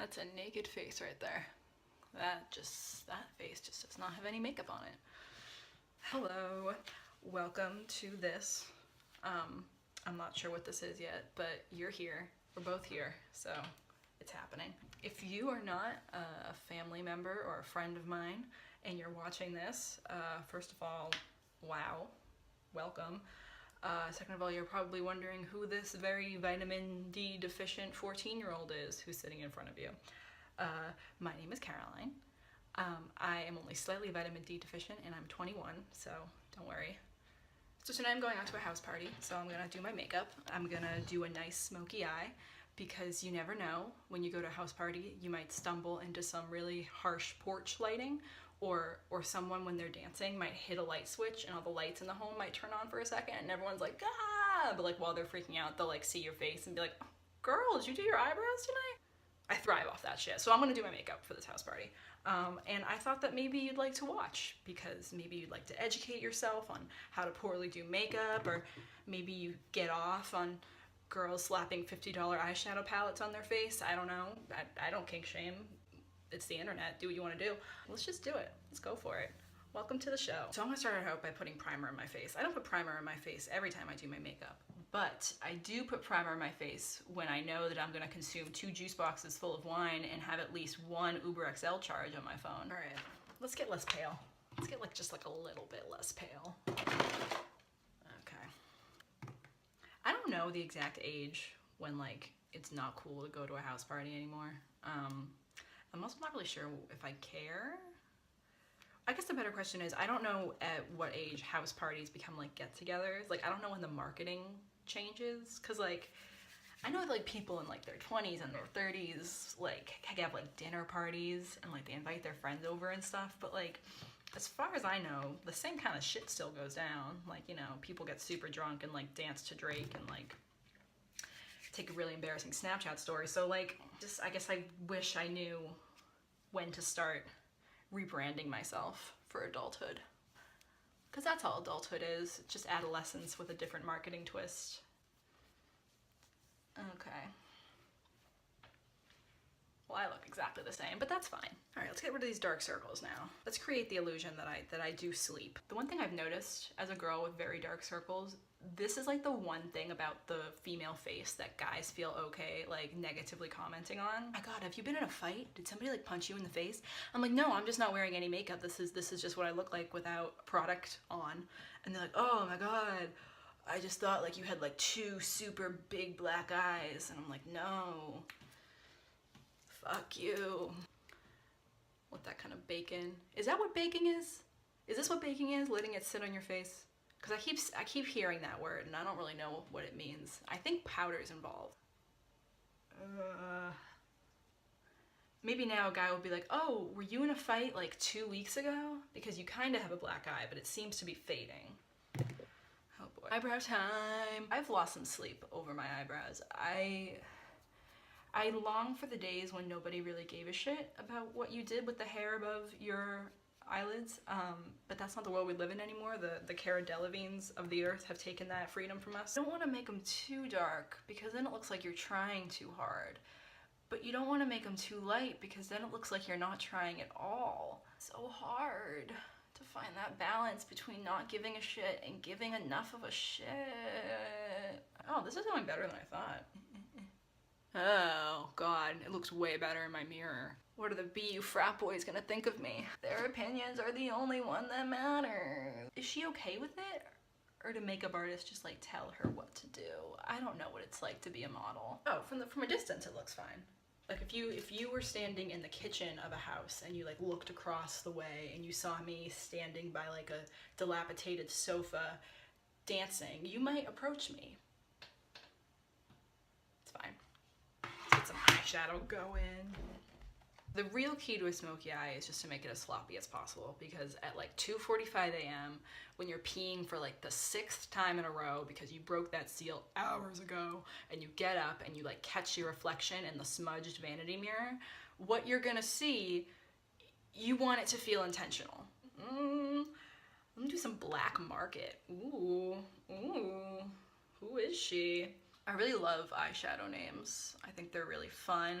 That's a naked face right there. That face just does not have any makeup on it. Hello, welcome to this. I'm not sure what this is yet, but you're here. We're both here, so it's happening. If you are not a family member or a friend of mine and you're watching this, first of all, wow, welcome. Second of all, you're probably wondering who this very vitamin D deficient 14-year-old is who's sitting in front of you. My name is Caroline. I am only slightly vitamin D deficient and I'm 21, so don't worry. So tonight I'm going out to a house party, so I'm gonna do my makeup. I'm gonna do a nice smoky eye because you never know, when you go to a house party, you might stumble into some really harsh porch lighting, or someone when they're dancing might hit a light switch and all the lights in the home might turn on for a second and everyone's like, ah! But like while they're freaking out, they'll like see your face and be like, oh, girl, did you do your eyebrows tonight? I thrive off that shit. So I'm gonna do my makeup for this house party. And I thought that maybe you'd like to watch because maybe you'd like to educate yourself on how to poorly do makeup, or maybe you get off on girls slapping $50 eyeshadow palettes on their face. I don't know. I don't kink shame. It's the internet. Do what you want to do. Let's just do it. Let's go for it. Welcome to the show. So I'm gonna start out by putting primer in my face. I don't put primer in my face every time I do my makeup, but I do put primer in my face when I know that I'm gonna consume 2 juice boxes full of wine and have at least 1 Uber XL charge on my phone. All right, let's get less pale. Let's get just like a little bit less pale. Okay. I don't know the exact age when like it's not cool to go to a house party anymore. I'm also not really sure if I care. I guess the better question is, I don't know at what age house parties become like get-togethers. Like, I don't know when the marketing changes, because like, I know like people in like their 20s and their 30s like have like dinner parties and like they invite their friends over and stuff, but like, as far as I know, the same kind of shit still goes down. Like, you know, people get super drunk and like dance to Drake and like take a really embarrassing Snapchat story. So like, just, I guess I wish I knew when to start rebranding myself for adulthood, because that's all adulthood is, just adolescence with a different marketing twist. Okay, well, I look exactly the same, but that's fine. All right, let's get rid of these dark circles now. Let's create the illusion that I do sleep. The one thing I've noticed as a girl with very dark circles, this is like the one thing about the female face that guys feel okay like negatively commenting on. My God, have you been in a fight? Did somebody like punch you in the face? I'm like, no, I'm just not wearing any makeup. This is just what I look like without product on. And they're like, oh my God, I just thought like you had like 2 super big black eyes. And I'm like, no, fuck you. What, that kind of bacon? Is that what baking is? Is this what baking is? Letting it sit on your face? Because I keep hearing that word and I don't really know what it means. I think powder's involved. Maybe now a guy will be like, oh, were you in a fight like 2 weeks ago? Because you kind of have a black eye, but it seems to be fading. Oh boy. Eyebrow time. I've lost some sleep over my eyebrows. I long for the days when nobody really gave a shit about what you did with the hair above your eyelids, but that's not the world we live in anymore. The Cara Delevingnes of the earth have taken that freedom from us. You don't want to make them too dark because then it looks like you're trying too hard, but you don't want to make them too light because then it looks like you're not trying at all. So hard to find that balance between not giving a shit and giving enough of a shit. Oh, this is going better than I thought. Oh God, it looks way better in my mirror. What are the BU frat boys gonna think of me? Their opinions are the only one that matters. Is she okay with it? Or do makeup artists just like tell her what to do? I don't know what it's like to be a model. Oh, from a distance it looks fine. Like if you were standing in the kitchen of a house and you like looked across the way and you saw me standing by like a dilapidated sofa dancing, you might approach me. It's fine. Let's get some eyeshadow going. The real key to a smoky eye is just to make it as sloppy as possible, because at like 2:45 a.m. when you're peeing for like the 6th time in a row because you broke that seal hours ago and you get up and you like catch your reflection in the smudged vanity mirror, what you're gonna see, you want it to feel intentional. Let me do some black market. Ooh, who is she? I really love eyeshadow names. I think they're really fun.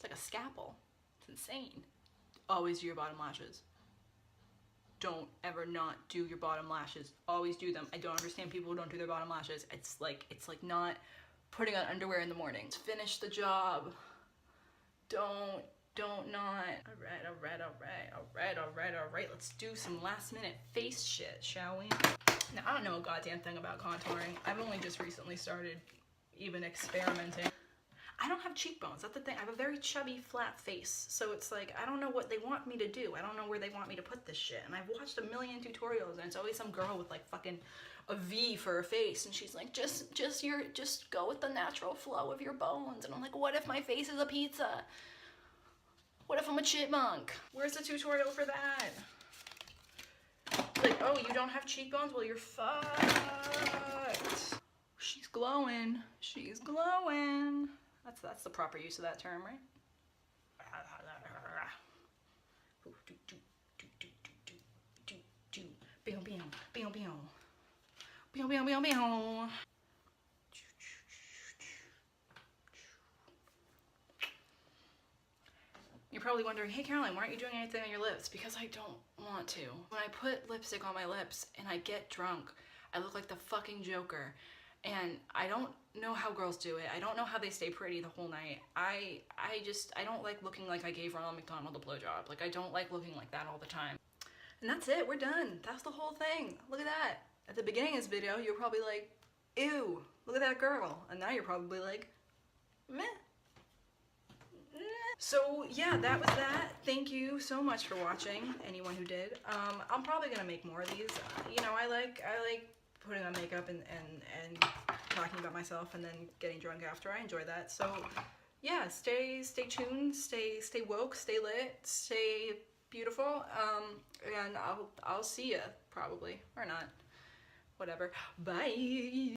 It's like a scalpel. It's insane. Always do your bottom lashes. Don't ever not do your bottom lashes. Always do them. I don't understand people who don't do their bottom lashes. It's like not putting on underwear in the morning. Finish the job. Don't not. All right. Let's do some last minute face shit, shall we? Now, I don't know a goddamn thing about contouring. I've only just recently started even experimenting. I don't have cheekbones, that's the thing. I have a very chubby, flat face. So it's like, I don't know what they want me to do. I don't know where they want me to put this shit. And I've watched a million tutorials and it's always some girl with like fucking a V for a face. And she's like, just go with the natural flow of your bones. And I'm like, what if my face is a pizza? What if I'm a chipmunk? Where's the tutorial for that? Like, oh, you don't have cheekbones? Well, you're fucked. She's glowing. She's glowing. That's the proper use of that term, right? You're probably wondering, hey Caroline, why aren't you doing anything on your lips? Because I don't want to. When I put lipstick on my lips and I get drunk, I look like the fucking Joker. And I don't know how girls do it. I don't know how they stay pretty the whole night. I don't like looking like I gave Ronald McDonald a blowjob. Like, I don't like looking like that all the time. And that's it, we're done. That's the whole thing. Look at that. At the beginning of this video, you were probably like, ew, look at that girl. And now you're probably like, meh. So yeah, that was that. Thank you so much for watching, anyone who did. I'm probably gonna make more of these. You know, I like putting on makeup and talking about myself and then getting drunk after. I enjoy that. So yeah, stay tuned, stay woke, stay lit, stay beautiful. And I'll see ya probably, or not. Whatever. Bye.